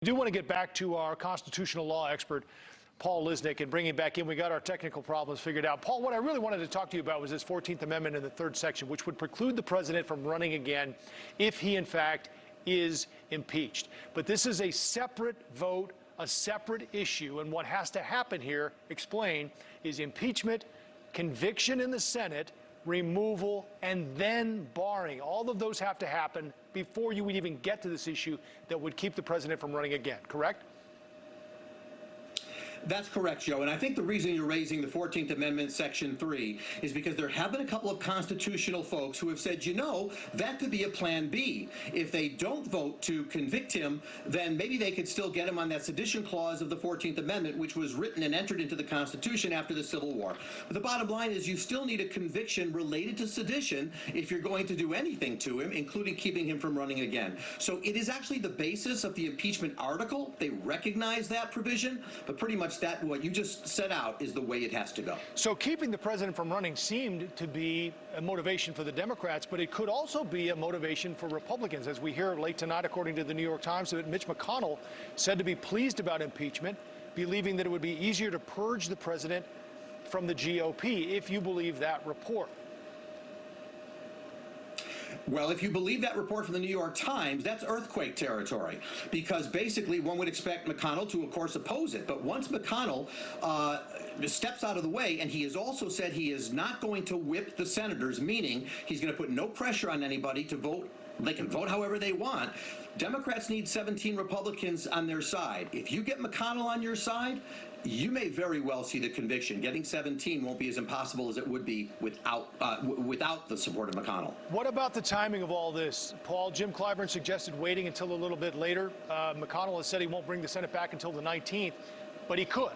I do want to get back to our constitutional law expert, Paul Lisnek, and bring him back in. We got our technical problems figured out. Paul, what I really wanted to talk to you about was this 14th Amendment in the third section, which would preclude the president from running again if he, in fact, is impeached. But this is a separate vote, a separate issue, and what has to happen here, explain, is impeachment, conviction in the Senate, removal, and then barring. All of those have to happen before you would even get to this issue that would keep the president from running again, correct? That's correct, Joe. And I think the reason you're raising the 14th Amendment, Section 3, is because there have been a couple of constitutional folks who have said, you know, that could be a plan B. If they don't vote to convict him, then maybe they could still get him on that sedition clause of the 14th Amendment, which was written and entered into the Constitution after the Civil War. But the bottom line is you still need a conviction related to sedition if you're going to do anything to him, including keeping him from running again. So it is actually the basis of the impeachment article. They recognize that provision, but pretty much that what you just set out is the way it has to go. So keeping the president from running seemed to be a motivation for the Democrats, but it could also be a motivation for Republicans. As we hear late tonight, according to the New York Times, that Mitch McConnell said to be pleased about impeachment, believing that it would be easier to purge the president from the GOP, if you believe that report. Well, if you believe that report from the New York Times, that's earthquake territory, because basically one would expect McConnell to, of course, oppose it. But once McConnell steps out of the way, and he has also said he is not going to whip the senators, meaning he's going to put no pressure on anybody to vote. They can vote however they want. Democrats need 17 Republicans on their side. If you get McConnell on your side, you may very well see the conviction. Getting 17 won't be as impossible as it would be without the support of McConnell. What about the timing of all this, Paul? Jim Clyburn suggested waiting until a little bit later. McConnell has said he won't bring the Senate back until the 19th, but he could.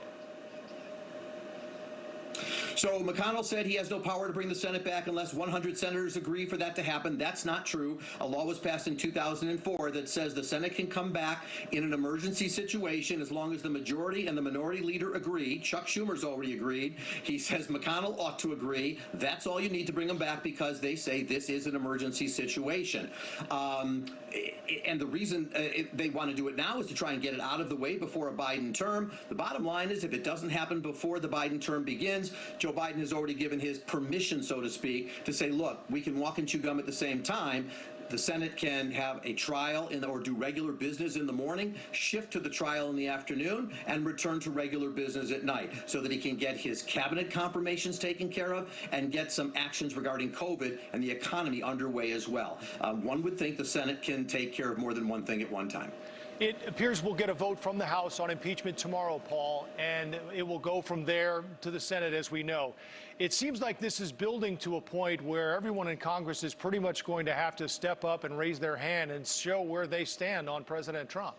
So McConnell said he has no power to bring the Senate back unless 100 senators agree for that to happen. That's not true. A law was passed in 2004 that says the Senate can come back in an emergency situation as long as the majority and the minority leader agree. Chuck Schumer's already agreed. He says McConnell ought to agree. That's all you need to bring them back, because they say this is an emergency situation. And the reason they want to do it now is to try and get it out of the way before a Biden term. The bottom line is if it doesn't happen before the Biden term begins, Joe Biden has already given his permission, so to speak, to say, look, we can walk and chew gum at the same time. The Senate can have a trial or do regular business in the morning, shift to the trial in the afternoon, and return to regular business at night so that he can get his cabinet confirmations taken care of and get some actions regarding COVID and the economy underway as well. One would think the Senate can take care of more than one thing at one time. It appears we'll get a vote from the House on impeachment tomorrow, Paul, and it will go from there to the Senate, as we know. It seems like this is building to a point where everyone in Congress is pretty much going to have to step up and raise their hand and show where they stand on President Trump.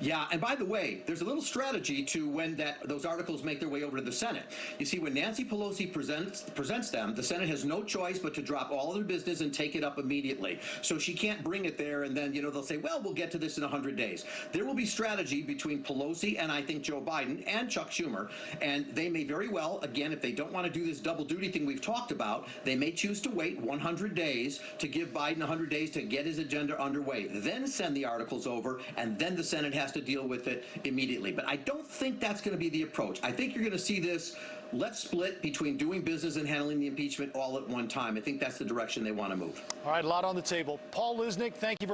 Yeah, and by the way, there's a little strategy to when those articles make their way over to the Senate. You see, when Nancy Pelosi presents them, the Senate has no choice but to drop all their business and take it up immediately. So she can't bring it there and then, they'll say, well, we'll get to this in 100 days. There will be strategy between Pelosi and I think Joe Biden and Chuck Schumer, and they may very well, again, if they don't want to do this double duty thing we've talked about, they may choose to wait 100 days to give Biden 100 days to get his agenda underway, then send the articles over, and then the Senate has to deal with it immediately. But I don't think that's going to be the approach. I think you're going to see this, let's split between doing business and handling the impeachment all at one time. I think that's the direction they want to move. All right, a lot on the table. Paul Lisnek, thank you very much.